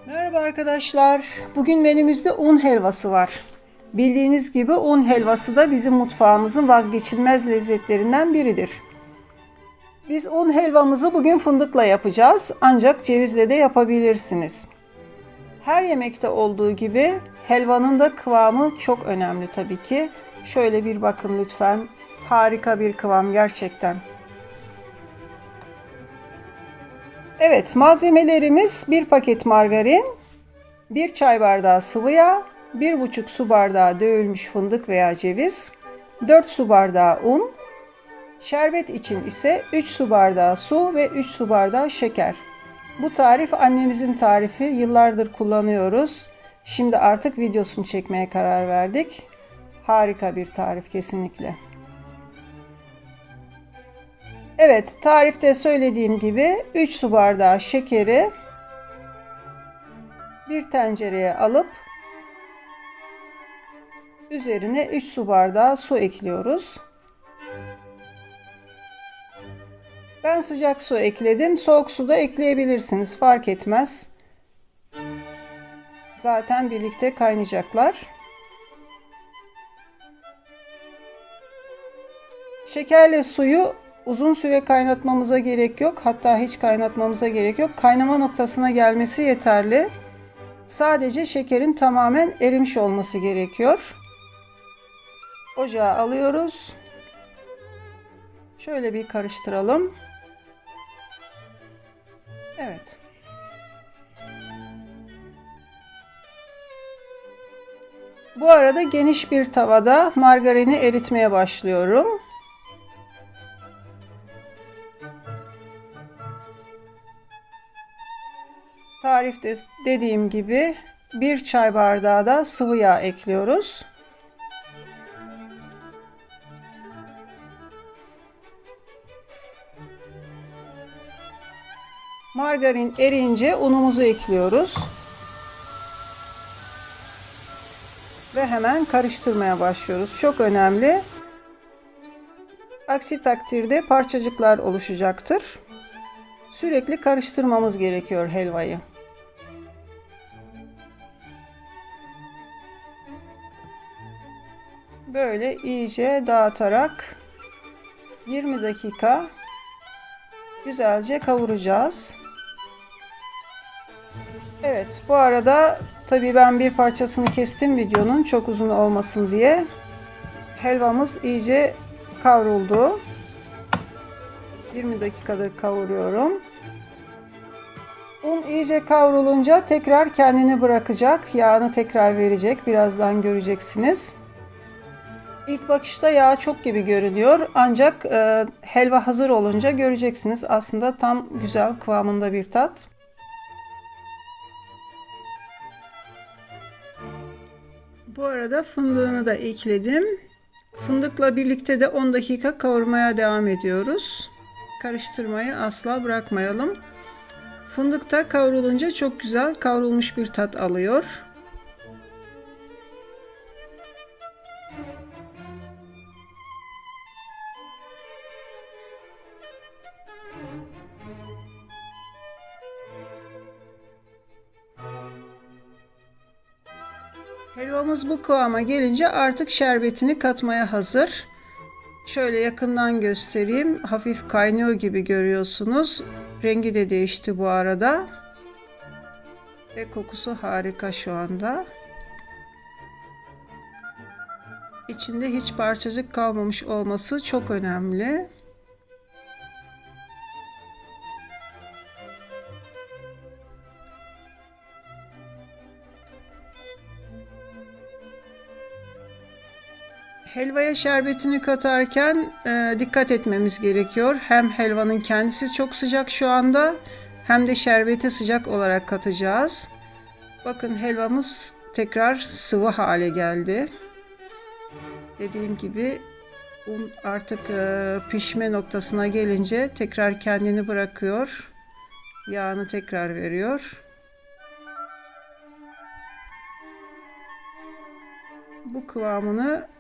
Merhaba arkadaşlar. Bugün menümüzde un helvası var. Bildiğiniz gibi un helvası da bizim mutfağımızın vazgeçilmez lezzetlerinden biridir. Biz un helvamızı bugün fındıkla yapacağız. Ancak cevizle de yapabilirsiniz. Her yemekte olduğu gibi helvanın da kıvamı çok önemli tabii ki. Şöyle bir bakın lütfen. Harika bir kıvam gerçekten. Evet, malzemelerimiz 1 paket margarin, 1 çay bardağı sıvı yağ, 1,5 su bardağı dövülmüş fındık veya ceviz, 4 su bardağı un, şerbet için ise 3 su bardağı su ve 3 su bardağı şeker. Bu tarif annemizin tarifi, yıllardır kullanıyoruz. Şimdi artık videosunu çekmeye karar verdik. Harika bir tarif kesinlikle. Evet, tarifte söylediğim gibi 3 su bardağı şekeri bir tencereye alıp üzerine 3 su bardağı su ekliyoruz. Ben sıcak su ekledim. Soğuk su da ekleyebilirsiniz. Fark etmez. Zaten birlikte kaynayacaklar. Şekerle suyu uzun süre kaynatmamıza gerek yok. Hatta hiç kaynatmamıza gerek yok. Kaynama noktasına gelmesi yeterli. Sadece şekerin tamamen erimiş olması gerekiyor. Ocağa alıyoruz. Şöyle bir karıştıralım. Evet. Bu arada geniş bir tavada margarini eritmeye başlıyorum. Tarifte dediğim gibi 1 çay bardağı da sıvı yağ ekliyoruz. Margarin eriyince unumuzu ekliyoruz. Ve hemen karıştırmaya başlıyoruz. Çok önemli. Aksi takdirde parçacıklar oluşacaktır. Sürekli karıştırmamız gerekiyor helvayı. Böyle iyice dağıtarak 20 dakika güzelce kavuracağız. Evet, bu arada tabii ben bir parçasını kestim videonun çok uzun olmasın diye. Helvamız iyice kavruldu. 20 dakikadır kavuruyorum. Un iyice kavrulunca tekrar kendini bırakacak. Yağını tekrar verecek. Birazdan göreceksiniz. İlk bakışta yağ çok gibi görünüyor. Ancak helva hazır olunca göreceksiniz. Aslında tam güzel kıvamında bir tat. Bu arada fındığını da ekledim. Fındıkla birlikte de 10 dakika kavurmaya devam ediyoruz. Karıştırmayı asla bırakmayalım. Fındık da kavrulunca çok güzel kavrulmuş bir tat alıyor. Helvamız bu kıvama gelince artık şerbetini katmaya hazır. Şöyle yakından göstereyim. Hafif kaynıyor gibi görüyorsunuz. Rengi de değişti bu arada. Ve kokusu harika şu anda. İçinde hiç parçacık kalmamış olması çok önemli. Helvaya şerbetini katarken dikkat etmemiz gerekiyor. Hem helvanın kendisi çok sıcak şu anda hem de şerbeti sıcak olarak katacağız. Bakın helvamız tekrar sıvı hale geldi. Dediğim gibi un artık pişme noktasına gelince tekrar kendini bırakıyor. Yağını tekrar veriyor. Bu kıvamını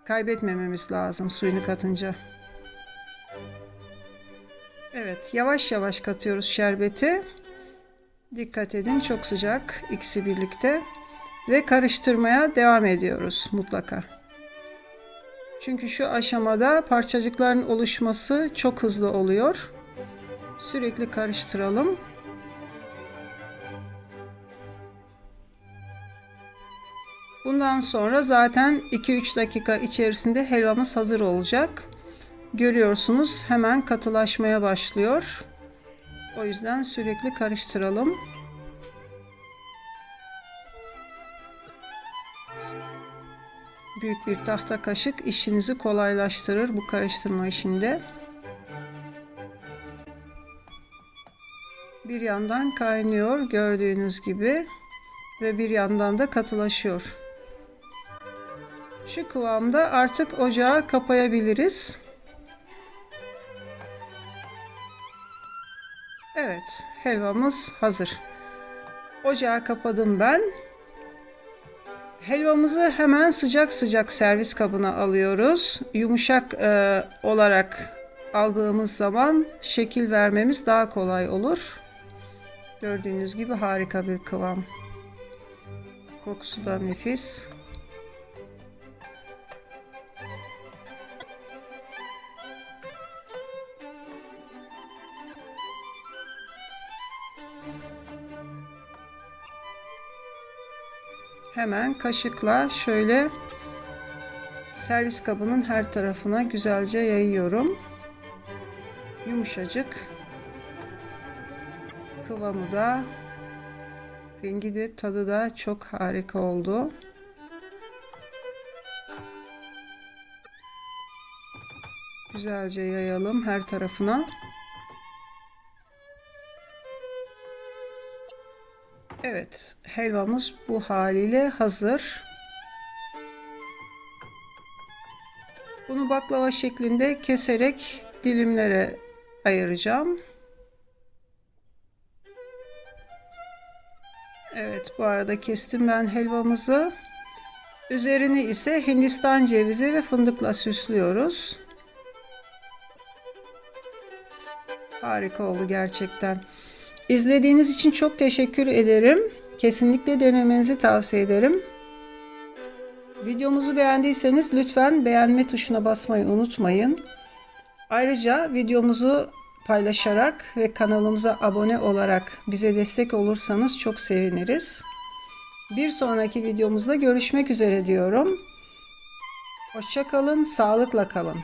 kaybetmememiz lazım suyunu katınca. Evet, yavaş yavaş katıyoruz şerbeti. Dikkat edin, çok sıcak ikisi birlikte ve karıştırmaya devam ediyoruz mutlaka. Çünkü şu aşamada parçacıkların oluşması çok hızlı oluyor. Sürekli karıştıralım. Bundan sonra zaten 2-3 dakika içerisinde helvamız hazır olacak. Görüyorsunuz, hemen katılaşmaya başlıyor. O yüzden sürekli karıştıralım. Büyük bir tahta kaşık işinizi kolaylaştırır bu karıştırma işinde. Bir yandan kaynıyor gördüğünüz gibi ve bir yandan da katılaşıyor. Şu kıvamda artık ocağı kapayabiliriz. Evet, helvamız hazır. Ocağı kapadım ben. Helvamızı hemen sıcak sıcak servis kabına alıyoruz. Yumuşak olarak aldığımız zaman şekil vermemiz daha kolay olur. Gördüğünüz gibi harika bir kıvam. Kokusu da nefis. Hemen kaşıkla şöyle servis kabının her tarafına güzelce yayıyorum. Yumuşacık. Kıvamı da, rengi de, tadı da çok harika oldu. Güzelce yayalım her tarafına. Evet, helvamız bu haliyle hazır. Bunu baklava şeklinde keserek dilimlere ayıracağım. Evet, bu arada kestim ben helvamızı. Üzerini ise Hindistan cevizi ve fındıkla süslüyoruz. Harika oldu gerçekten. İzlediğiniz için çok teşekkür ederim. Kesinlikle denemenizi tavsiye ederim. Videomuzu beğendiyseniz lütfen beğenme tuşuna basmayı unutmayın. Ayrıca videomuzu paylaşarak ve kanalımıza abone olarak bize destek olursanız çok seviniriz. Bir sonraki videomuzda görüşmek üzere diyorum. Hoşça kalın, sağlıkla kalın.